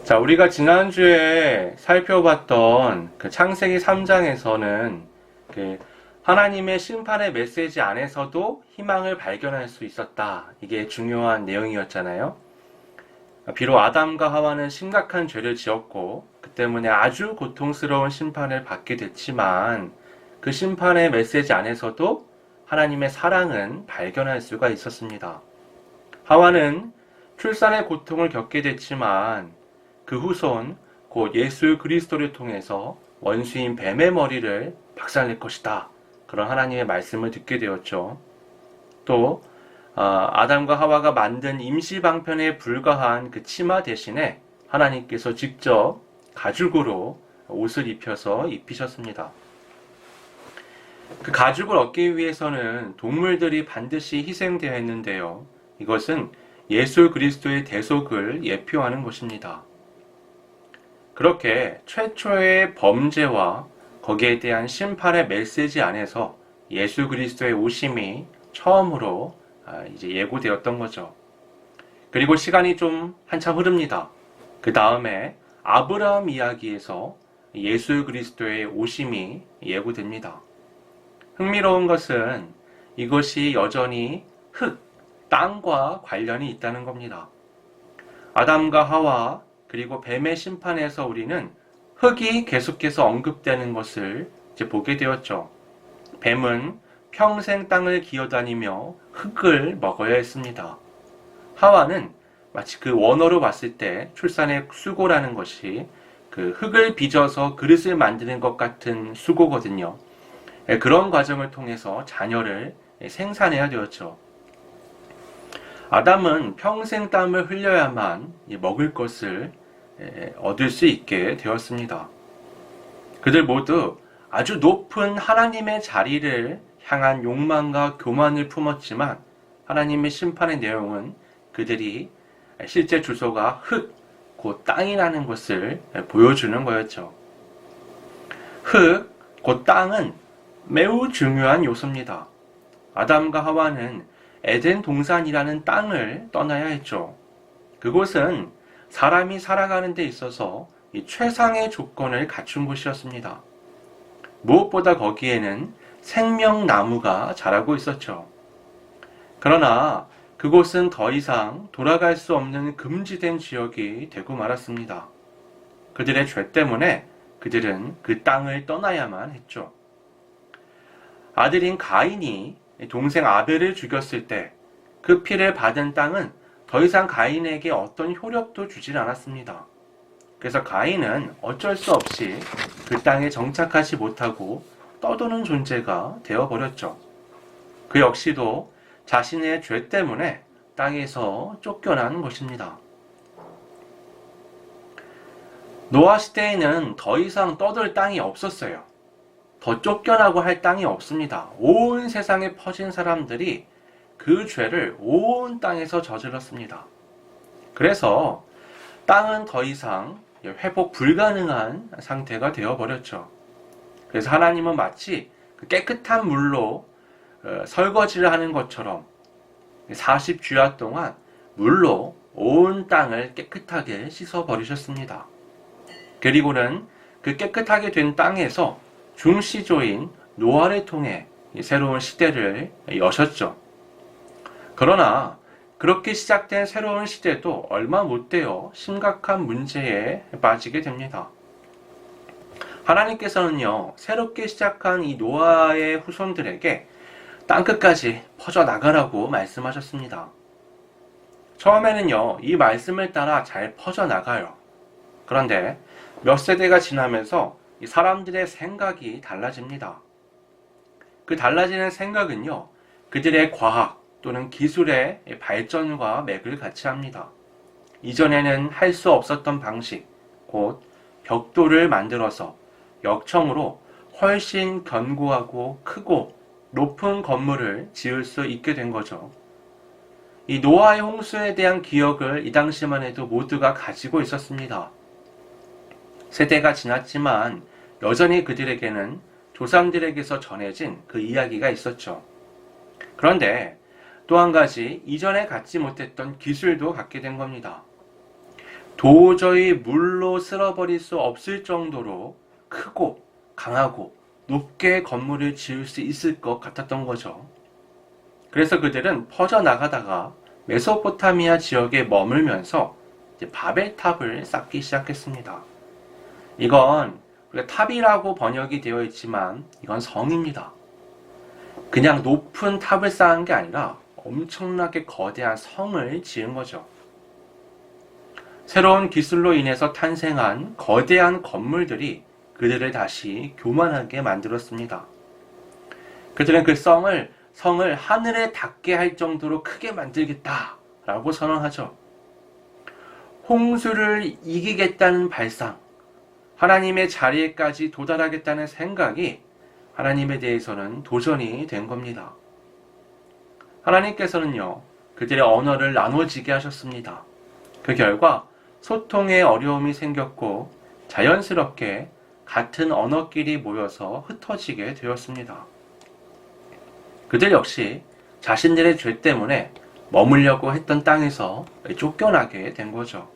자, 우리가 지난주에 살펴봤던 그 창세기 3장에서는 그 하나님의 심판의 메시지 안에서도 희망을 발견할 수 있었다. 이게 중요한 내용이었잖아요. 비록 아담과 하와는 심각한 죄를 지었고 그 때문에 아주 고통스러운 심판을 받게 됐지만 그 심판의 메시지 안에서도 하나님의 사랑은 발견할 수가 있었습니다. 하와는 출산의 고통을 겪게 됐지만 그 후손 곧 예수 그리스도를 통해서 원수인 뱀의 머리를 박살낼 것이다. 그런 하나님의 말씀을 듣게 되었죠. 또 아담과 하와가 만든 임시방편에 불과한 그 치마 대신에 하나님께서 직접 가죽으로 옷을 입혀서 입히셨습니다. 그 가죽을 얻기 위해서는 동물들이 반드시 희생되어야 했는데요. 이것은 예수 그리스도의 대속을 예표하는 것입니다. 그렇게 최초의 범죄와 거기에 대한 심판의 메시지 안에서 예수 그리스도의 오심이 처음으로 이제 예고되었던 거죠. 그리고 시간이 좀 한참 흐릅니다. 그 다음에 아브라함 이야기에서 예수 그리스도의 오심이 예고됩니다. 흥미로운 것은 이것이 여전히 땅과 관련이 있다는 겁니다. 아담과 하와 그리고 뱀의 심판에서 우리는 흙이 계속해서 언급되는 것을 이제 보게 되었죠. 뱀은 평생 땅을 기어다니며 흙을 먹어야 했습니다. 하와는 마치 그 원어로 봤을 때 출산의 수고라는 것이 그 흙을 빚어서 그릇을 만드는 것 같은 수고거든요. 그런 과정을 통해서 자녀를 생산해야 되었죠. 아담은 평생 땀을 흘려야만 먹을 것을 얻을 수 있게 되었습니다. 그들 모두 아주 높은 하나님의 자리를 향한 욕망과 교만을 품었지만 하나님의 심판의 내용은 그들이 실제 주소가 흙, 곧 땅이라는 것을 보여주는 거였죠. 흙, 곧 땅은 매우 중요한 요소입니다. 아담과 하와는 에덴 동산이라는 땅을 떠나야 했죠. 그곳은 사람이 살아가는 데 있어서 이 최상의 조건을 갖춘 곳이었습니다. 무엇보다 거기에는 생명나무가 자라고 있었죠. 그러나 그곳은 더 이상 돌아갈 수 없는 금지된 지역이 되고 말았습니다. 그들의 죄 때문에 그들은 그 땅을 떠나야만 했죠. 아들인 가인이 동생 아벨을 죽였을 때 그 피를 받은 땅은 더 이상 가인에게 어떤 효력도 주질 않았습니다. 그래서 가인은 어쩔 수 없이 그 땅에 정착하지 못하고 떠도는 존재가 되어버렸죠. 그 역시도 자신의 죄 때문에 땅에서 쫓겨난 것입니다. 노아 시대에는 더 이상 떠들 땅이 없었어요. 더 쫓겨나고 할 땅이 없습니다. 온 세상에 퍼진 사람들이 그 죄를 온 땅에서 저질렀습니다. 그래서 땅은 더 이상 회복 불가능한 상태가 되어버렸죠. 그래서 하나님은 마치 깨끗한 물로 설거지를 하는 것처럼 40주야 동안 물로 온 땅을 깨끗하게 씻어버리셨습니다. 그리고는 그 깨끗하게 된 땅에서 중시조인 노아를 통해 새로운 시대를 여셨죠. 그러나 그렇게 시작된 새로운 시대도 얼마 못 되어 심각한 문제에 빠지게 됩니다. 하나님께서는요, 새롭게 시작한 이 노아의 후손들에게 땅끝까지 퍼져나가라고 말씀하셨습니다. 처음에는요, 이 말씀을 따라 잘 퍼져나가요. 그런데 몇 세대가 지나면서 이 사람들의 생각이 달라집니다. 그 달라지는 생각은요, 그들의 과학 또는 기술의 발전과 맥을 같이 합니다. 이전에는 할 수 없었던 방식, 곧 벽돌을 만들어서 역청으로 훨씬 견고하고 크고 높은 건물을 지을 수 있게 된 거죠. 이 노아의 홍수에 대한 기억을 이 당시만 해도 모두가 가지고 있었습니다. 세대가 지났지만 여전히 그들에게는 조상들에게서 전해진 그 이야기가 있었죠. 그런데 또 한 가지 이전에 갖지 못했던 기술도 갖게 된 겁니다. 도저히 물로 쓸어버릴 수 없을 정도로 크고 강하고 높게 건물을 지을 수 있을 것 같았던 거죠. 그래서 그들은 퍼져나가다가 메소포타미아 지역에 머물면서 이제 바벨탑을 쌓기 시작했습니다. 이건 탑이라고 번역이 되어 있지만 이건 성입니다. 그냥 높은 탑을 쌓은 게 아니라 엄청나게 거대한 성을 지은 거죠. 새로운 기술로 인해서 탄생한 거대한 건물들이 그들을 다시 교만하게 만들었습니다. 그들은 그 성을 하늘에 닿게 할 정도로 크게 만들겠다라고 선언하죠. 홍수를 이기겠다는 발상, 하나님의 자리에까지 도달하겠다는 생각이 하나님에 대해서는 도전이 된 겁니다. 하나님께서는요, 그들의 언어를 나눠지게 하셨습니다. 그 결과 소통에 어려움이 생겼고 자연스럽게 같은 언어끼리 모여서 흩어지게 되었습니다. 그들 역시 자신들의 죄 때문에 머물려고 했던 땅에서 쫓겨나게 된 거죠.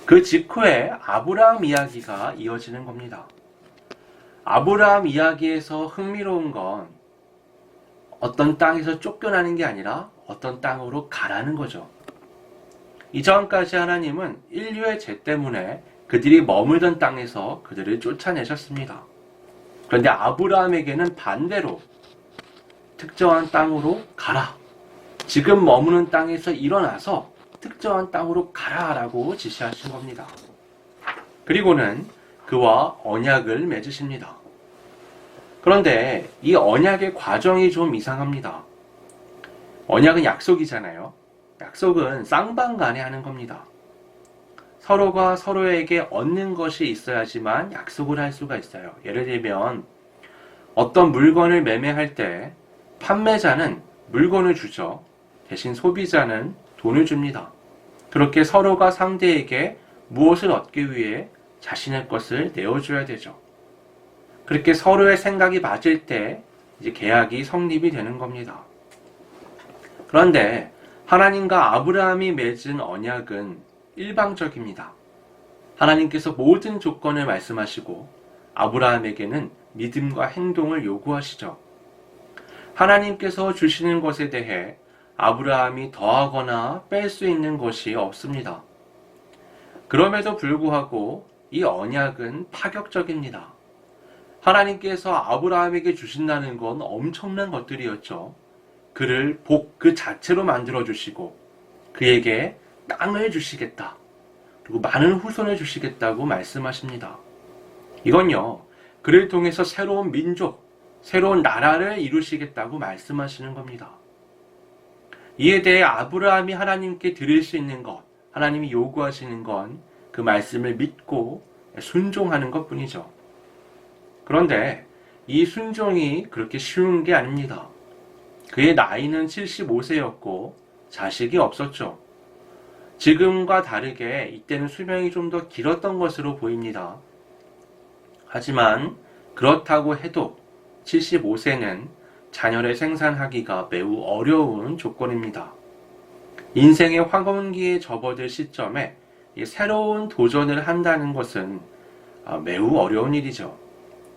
그 직후에 아브라함 이야기가 이어지는 겁니다. 아브라함 이야기에서 흥미로운 건 어떤 땅에서 쫓겨나는 게 아니라 어떤 땅으로 가라는 거죠. 이전까지 하나님은 인류의 죄 때문에 그들이 머물던 땅에서 그들을 쫓아내셨습니다. 그런데 아브라함에게는 반대로 특정한 땅으로 가라. 지금 머무는 땅에서 일어나서 특정한 땅으로 가라라고 지시하신 겁니다. 그리고는 그와 언약을 맺으십니다. 그런데 이 언약의 과정이 좀 이상합니다. 언약은 약속이잖아요. 약속은 쌍방간에 하는 겁니다. 서로가 서로에게 얻는 것이 있어야지만 약속을 할 수가 있어요. 예를 들면 어떤 물건을 매매할 때 판매자는 물건을 주죠. 대신 소비자는 돈을 줍니다. 그렇게 서로가 상대에게 무엇을 얻기 위해 자신의 것을 내어줘야 되죠. 그렇게 서로의 생각이 맞을 때 이제 계약이 성립이 되는 겁니다. 그런데 하나님과 아브라함이 맺은 언약은 일방적입니다. 하나님께서 모든 조건을 말씀하시고 아브라함에게는 믿음과 행동을 요구하시죠. 하나님께서 주시는 것에 대해 아브라함이 더하거나 뺄 수 있는 것이 없습니다. 그럼에도 불구하고 이 언약은 파격적입니다. 하나님께서 아브라함에게 주신다는 건 엄청난 것들이었죠. 그를 복 그 자체로 만들어 주시고 그에게 땅을 주시겠다. 그리고 많은 후손을 주시겠다고 말씀하십니다. 이건요, 그를 통해서 새로운 민족, 새로운 나라를 이루시겠다고 말씀하시는 겁니다. 이에 대해 아브라함이 하나님께 드릴 수 있는 것, 하나님이 요구하시는 건 그 말씀을 믿고 순종하는 것 뿐이죠. 그런데 이 순종이 그렇게 쉬운 게 아닙니다. 그의 나이는 75세였고 자식이 없었죠. 지금과 다르게 이때는 수명이 좀 더 길었던 것으로 보입니다. 하지만 그렇다고 해도 75세는 자녀를 생산하기가 매우 어려운 조건입니다. 인생의 황혼기에 접어들 시점에 새로운 도전을 한다는 것은 매우 어려운 일이죠.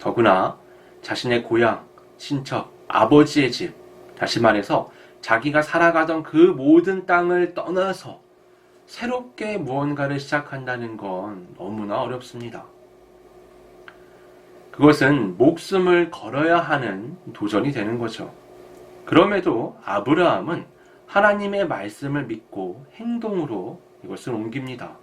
더구나 자신의 고향, 친척, 아버지의 집, 다시 말해서 자기가 살아가던 그 모든 땅을 떠나서 새롭게 무언가를 시작한다는 건 너무나 어렵습니다. 그것은 목숨을 걸어야 하는 도전이 되는 거죠. 그럼에도 아브라함은 하나님의 말씀을 믿고 행동으로 이것을 옮깁니다.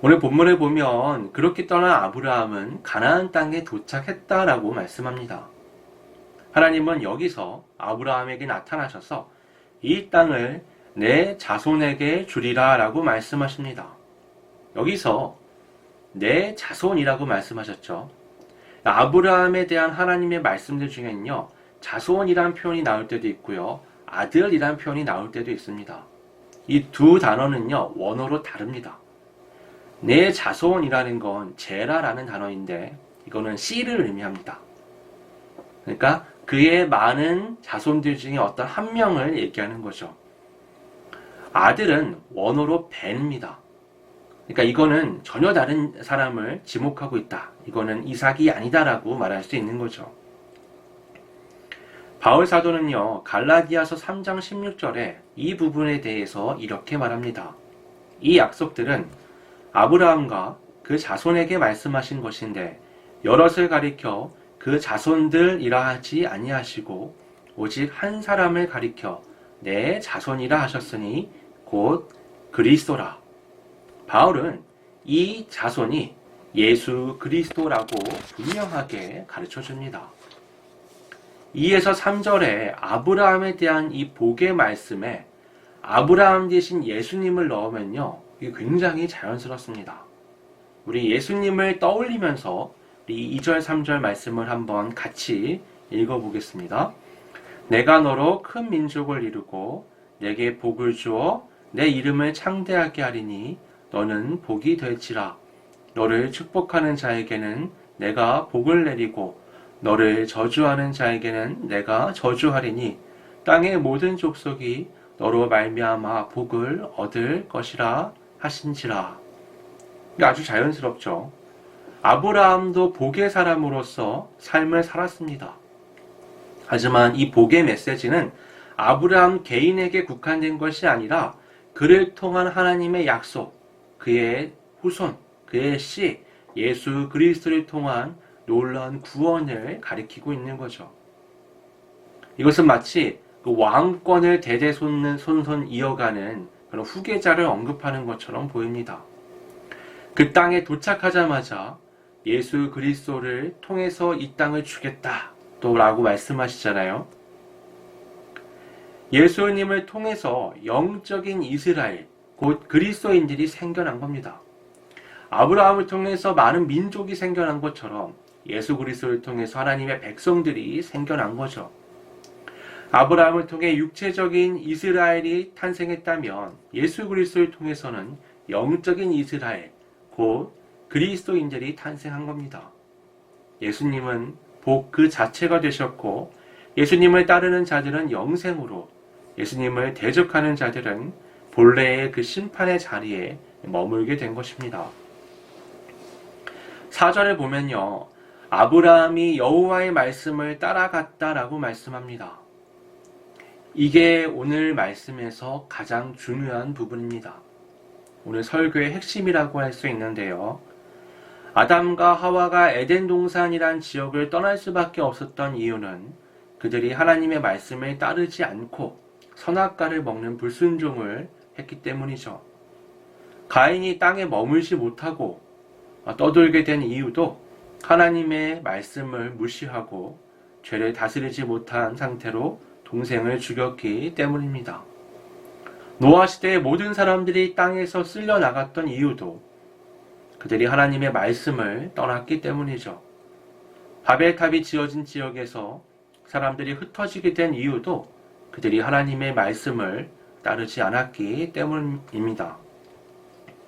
오늘 본문에 보면 그렇게 떠난 아브라함은 가나안 땅에 도착했다라고 말씀합니다. 하나님은 여기서 아브라함에게 나타나셔서 이 땅을 내 자손에게 주리라 라고 말씀하십니다. 여기서 내 자손이라고 말씀하셨죠. 아브라함에 대한 하나님의 말씀들 중에는요, 자손이란 표현이 나올 때도 있고요, 아들이란 표현이 나올 때도 있습니다. 이 두 단어는요, 원어로 다릅니다. 내 자손이라는 건 제라라는 단어인데 이거는 씨를 의미합니다. 그러니까 그의 많은 자손들 중에 어떤 한 명을 얘기하는 거죠. 아들은 원어로 벤입니다. 그러니까 이거는 전혀 다른 사람을 지목하고 있다. 이거는 이삭이 아니다라고 말할 수 있는 거죠. 바울 사도는요, 갈라디아서 3장 16절에 이 부분에 대해서 이렇게 말합니다. 이 약속들은 아브라함과 그 자손에게 말씀하신 것인데 여럿을 가리켜 그 자손들이라 하지 아니하시고 오직 한 사람을 가리켜 내 자손이라 하셨으니 곧 그리스도라. 바울은 이 자손이 예수 그리스도라고 분명하게 가르쳐 줍니다. 2에서 3절에 아브라함에 대한 이 복의 말씀에 아브라함 대신 예수님을 넣으면요, 이게 굉장히 자연스럽습니다. 우리 예수님을 떠올리면서 이 2절, 3절 말씀을 한번 같이 읽어보겠습니다. 내가 너로 큰 민족을 이루고 내게 복을 주어 내 이름을 창대하게 하리니 너는 복이 될지라. 너를 축복하는 자에게는 내가 복을 내리고 너를 저주하는 자에게는 내가 저주하리니 땅의 모든 족속이 너로 말미암아 복을 얻을 것이라 하신지라. 아주 자연스럽죠. 아브라함도 복의 사람으로서 삶을 살았습니다. 하지만 이 복의 메시지는 아브라함 개인에게 국한된 것이 아니라 그를 통한 하나님의 약속, 그의 후손, 그의 씨, 예수 그리스도를 통한 놀라운 구원을 가리키고 있는 거죠. 이것은 마치 그 왕권을 대대손손 이어가는 그런 후계자를 언급하는 것처럼 보입니다. 그 땅에 도착하자마자 예수 그리스도를 통해서 이 땅을 주겠다 또 라고 말씀하시잖아요. 예수님을 통해서 영적인 이스라엘, 곧 그리스도인들이 생겨난 겁니다. 아브라함을 통해서 많은 민족이 생겨난 것처럼 예수 그리스도를 통해서 하나님의 백성들이 생겨난 거죠. 아브라함을 통해 육체적인 이스라엘이 탄생했다면 예수 그리스도를 통해서는 영적인 이스라엘, 곧 그리스도인들이 탄생한 겁니다. 예수님은 복 그 자체가 되셨고 예수님을 따르는 자들은 영생으로, 예수님을 대적하는 자들은 본래의 그 심판의 자리에 머물게 된 것입니다. 4절에 보면요, 아브라함이 여호와의 말씀을 따라갔다라고 말씀합니다. 이게 오늘 말씀에서 가장 중요한 부분입니다. 오늘 설교의 핵심이라고 할 수 있는데요. 아담과 하와가 에덴 동산이란 지역을 떠날 수밖에 없었던 이유는 그들이 하나님의 말씀을 따르지 않고 선악과를 먹는 불순종을 했기 때문이죠. 가인이 땅에 머물지 못하고 떠돌게 된 이유도 하나님의 말씀을 무시하고 죄를 다스리지 못한 상태로 동생을 죽였기 때문입니다. 노아 시대의 모든 사람들이 땅에서 쓸려 나갔던 이유도 그들이 하나님의 말씀을 떠났기 때문이죠. 바벨탑이 지어진 지역에서 사람들이 흩어지게 된 이유도 그들이 하나님의 말씀을 따르지 않았기 때문입니다.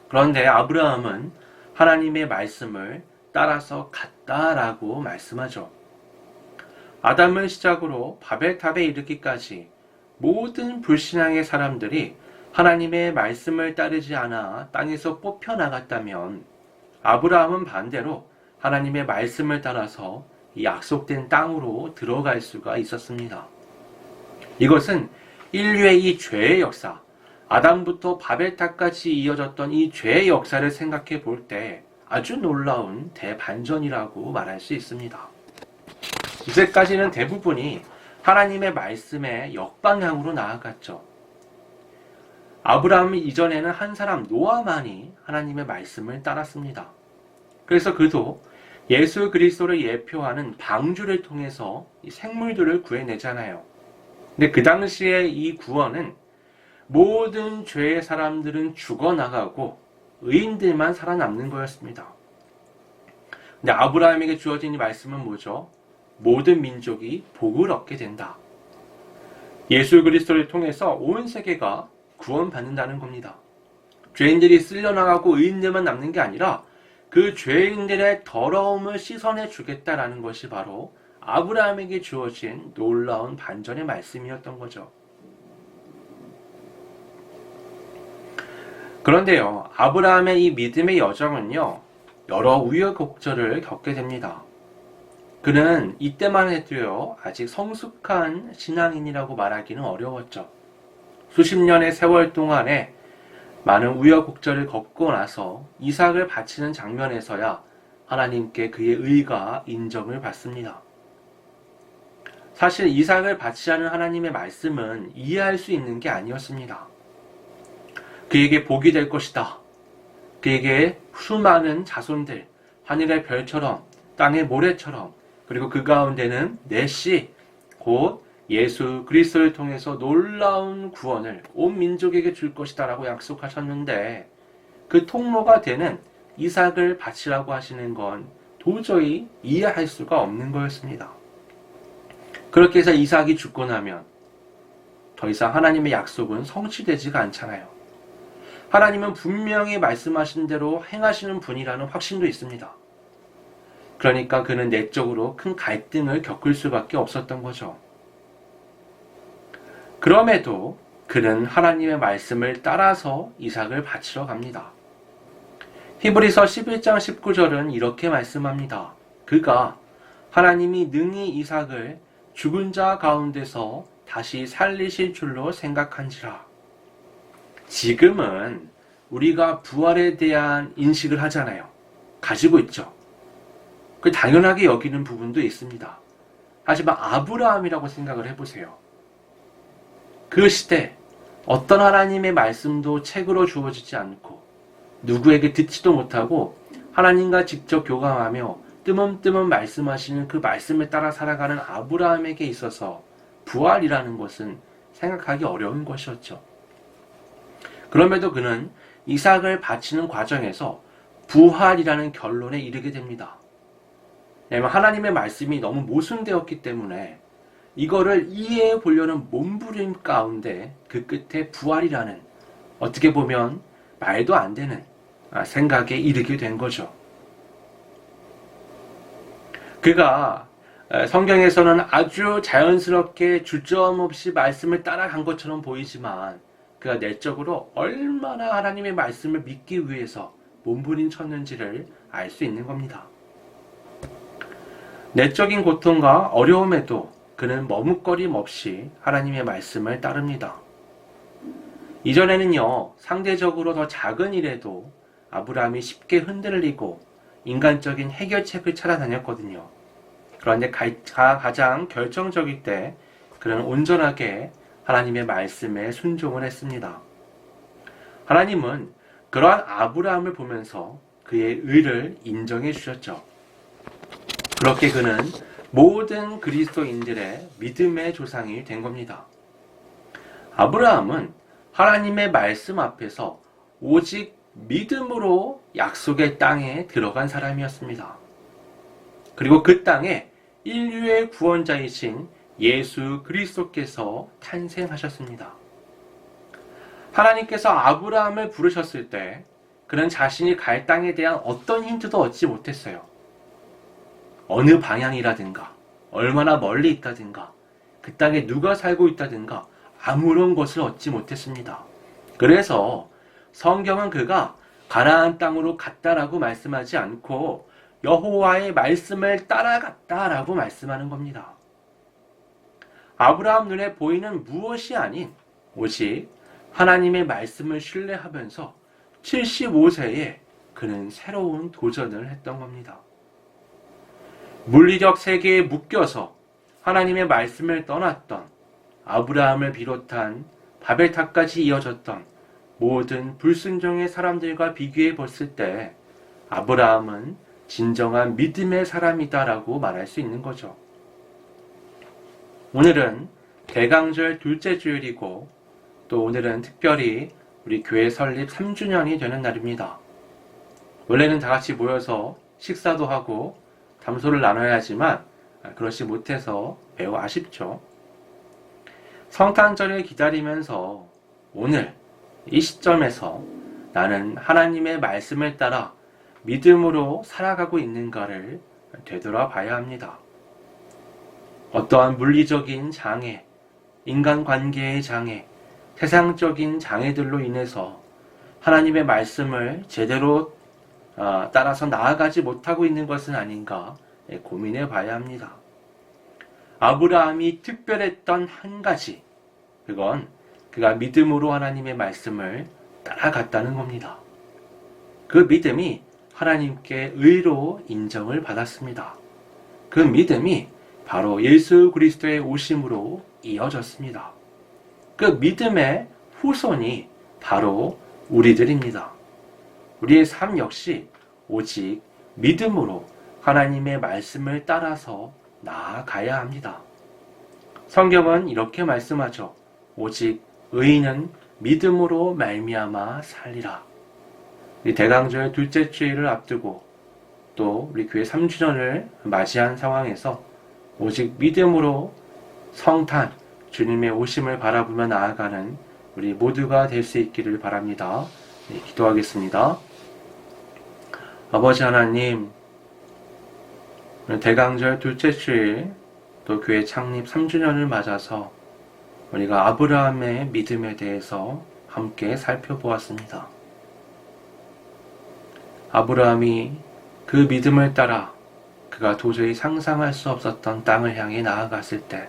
그런데 아브라함은 하나님의 말씀을 따라서 갔다라고 말씀하죠. 아담을 시작으로 바벨탑에 이르기까지 모든 불신앙의 사람들이 하나님의 말씀을 따르지 않아 땅에서 뽑혀나갔다면 아브라함은 반대로 하나님의 말씀을 따라서 이 약속된 땅으로 들어갈 수가 있었습니다. 이것은 인류의 이 죄의 역사, 아담부터 바벨탑까지 이어졌던 이 죄의 역사를 생각해 볼 때 아주 놀라운 대반전이라고 말할 수 있습니다. 이제까지는 대부분이 하나님의 말씀에 역방향으로 나아갔죠. 아브라함 이전에는 한 사람 노아만이 하나님의 말씀을 따랐습니다. 그래서 그도 예수 그리스도를 예표하는 방주를 통해서 이 생물들을 구해내잖아요. 근데 그 당시에 이 구원은 모든 죄의 사람들은 죽어나가고 의인들만 살아남는 거였습니다. 근데 아브라함에게 주어진 이 말씀은 뭐죠? 모든 민족이 복을 얻게 된다. 예수 그리스도를 통해서 온 세계가 구원받는다는 겁니다. 죄인들이 쓸려나가고 의인들만 남는 게 아니라 그 죄인들의 더러움을 씻어내 주겠다라는 것이 바로 아브라함에게 주어진 놀라운 반전의 말씀이었던 거죠. 그런데요, 아브라함의 이 믿음의 여정은요, 여러 우여곡절을 겪게 됩니다. 그는 이때만 해도요, 아직 성숙한 신앙인이라고 말하기는 어려웠죠. 수십 년의 세월 동안에 많은 우여곡절을 겪고 나서 이삭을 바치는 장면에서야 하나님께 그의 의가 인정을 받습니다. 사실 이삭을 바치라는 하나님의 말씀은 이해할 수 있는 게 아니었습니다. 그에게 복이 될 것이다. 그에게 수많은 자손들, 하늘의 별처럼, 땅의 모래처럼, 그리고 그 가운데는 넷이 곧 예수 그리스도를 통해서 놀라운 구원을 온 민족에게 줄 것이다 라고 약속하셨는데, 그 통로가 되는 이삭을 바치라고 하시는 건 도저히 이해할 수가 없는 거였습니다. 그렇게 해서 이삭이 죽고 나면 더 이상 하나님의 약속은 성취되지가 않잖아요. 하나님은 분명히 말씀하신 대로 행하시는 분이라는 확신도 있습니다. 그러니까 그는 내적으로 큰 갈등을 겪을 수밖에 없었던 거죠. 그럼에도 그는 하나님의 말씀을 따라서 이삭을 바치러 갑니다. 히브리서 11장 19절은 이렇게 말씀합니다. 그가 하나님이 능히 이삭을 죽은 자 가운데서 다시 살리실 줄로 생각한지라. 지금은 우리가 부활에 대한 인식을 하잖아요. 가지고 있죠. 그 당연하게 여기는 부분도 있습니다. 하지만 아브라함이라고 생각을 해보세요. 그 시대 어떤 하나님의 말씀도 책으로 주어지지 않고 누구에게 듣지도 못하고 하나님과 직접 교감하며 뜨문뜨문 말씀하시는 그 말씀에 따라 살아가는 아브라함에게 있어서 부활이라는 것은 생각하기 어려운 것이었죠. 그럼에도 그는 이삭을 바치는 과정에서 부활이라는 결론에 이르게 됩니다. 왜냐하면 하나님의 말씀이 너무 모순되었기 때문에 이거를 이해해 보려는 몸부림 가운데 그 끝에 부활이라는 어떻게 보면 말도 안 되는 생각에 이르게 된 거죠. 그가 성경에서는 아주 자연스럽게 주저함 없이 말씀을 따라간 것처럼 보이지만 그가 내적으로 얼마나 하나님의 말씀을 믿기 위해서 몸부림쳤는지를 알 수 있는 겁니다. 내적인 고통과 어려움에도 그는 머뭇거림 없이 하나님의 말씀을 따릅니다. 이전에는요, 상대적으로 더 작은 일에도 아브라함이 쉽게 흔들리고 인간적인 해결책을 찾아다녔거든요. 그런데 가장 결정적일 때 그는 온전하게 하나님의 말씀에 순종을 했습니다. 하나님은 그러한 아브라함을 보면서 그의 의를 인정해 주셨죠. 그렇게 그는 모든 그리스도인들의 믿음의 조상이 된 겁니다. 아브라함은 하나님의 말씀 앞에서 오직 믿음으로 약속의 땅에 들어간 사람이었습니다. 그리고 그 땅에 인류의 구원자이신 예수 그리스도께서 탄생하셨습니다. 하나님께서 아브라함을 부르셨을 때 그는 자신이 갈 땅에 대한 어떤 힌트도 얻지 못했어요. 어느 방향이라든가 얼마나 멀리 있다든가 그 땅에 누가 살고 있다든가 아무런 것을 얻지 못했습니다. 그래서 성경은 그가 가나안 땅으로 갔다라고 말씀하지 않고 여호와의 말씀을 따라갔다라고 말씀하는 겁니다. 아브라함 눈에 보이는 무엇이 아닌 오직 하나님의 말씀을 신뢰하면서 75세에 그는 새로운 도전을 했던 겁니다. 물리적 세계에 묶여서 하나님의 말씀을 떠났던 아브라함을 비롯한 바벨탑까지 이어졌던 모든 불순종의 사람들과 비교해 봤을 때 아브라함은 진정한 믿음의 사람이다라고 말할 수 있는 거죠. 오늘은 대강절 둘째 주일이고 또 오늘은 특별히 우리 교회 설립 3주년이 되는 날입니다. 원래는 다 같이 모여서 식사도 하고 담소를 나눠야 하지만 그렇지 못해서 매우 아쉽죠. 성탄절을 기다리면서 오늘 이 시점에서 나는 하나님의 말씀을 따라 믿음으로 살아가고 있는가를 되돌아봐야 합니다. 어떠한 물리적인 장애, 인간관계의 장애, 세상적인 장애들로 인해서 하나님의 말씀을 제대로 따라서 나아가지 못하고 있는 것은 아닌가 고민해 봐야 합니다. 아브라함이 특별했던 한 가지, 그건 그가 믿음으로 하나님의 말씀을 따라갔다는 겁니다. 그 믿음이 하나님께 의로 인정을 받았습니다. 그 믿음이 바로 예수 그리스도의 오심으로 이어졌습니다. 그 믿음의 후손이 바로 우리들입니다. 우리의 삶 역시 오직 믿음으로 하나님의 말씀을 따라서 나아가야 합니다. 성경은 이렇게 말씀하죠. 오직 의인은 믿음으로 말미암아 살리라. 우리 대강절 둘째 주일을 앞두고 또 우리 교회 3주년을 맞이한 상황에서 오직 믿음으로 성탄 주님의 오심을 바라보며 나아가는 우리 모두가 될 수 있기를 바랍니다. 네, 기도하겠습니다. 아버지 하나님, 대강절 둘째 주일 또 교회 창립 3주년을 맞아서 우리가 아브라함의 믿음에 대해서 함께 살펴보았습니다. 아브라함이 그 믿음을 따라 그가 도저히 상상할 수 없었던 땅을 향해 나아갔을 때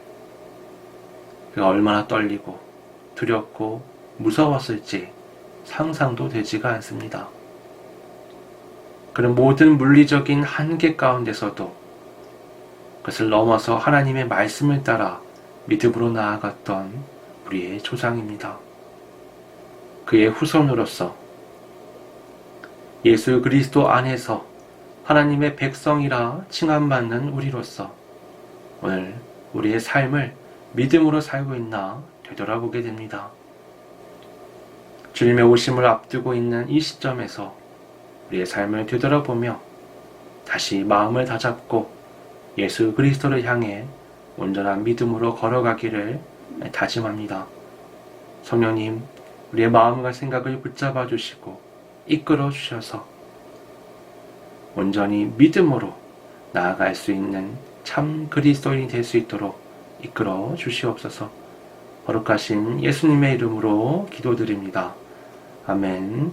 그가 얼마나 떨리고 두렵고 무서웠을지 상상도 되지가 않습니다. 그런 모든 물리적인 한계 가운데서도 그것을 넘어서 하나님의 말씀을 따라 믿음으로 나아갔던 우리의 조상입니다. 그의 후손으로서 예수 그리스도 안에서 하나님의 백성이라 칭함받는 우리로서 오늘 우리의 삶을 믿음으로 살고 있나 되돌아보게 됩니다. 주님의 오심을 앞두고 있는 이 시점에서 우리의 삶을 되돌아보며 다시 마음을 다잡고 예수 그리스도를 향해 온전한 믿음으로 걸어가기를 다짐합니다. 성령님, 우리의 마음과 생각을 붙잡아 주시고 이끌어 주셔서 온전히 믿음으로 나아갈 수 있는 참 그리스도인이 될 수 있도록 이끌어 주시옵소서. 거룩하신 예수님의 이름으로 기도드립니다. 아멘.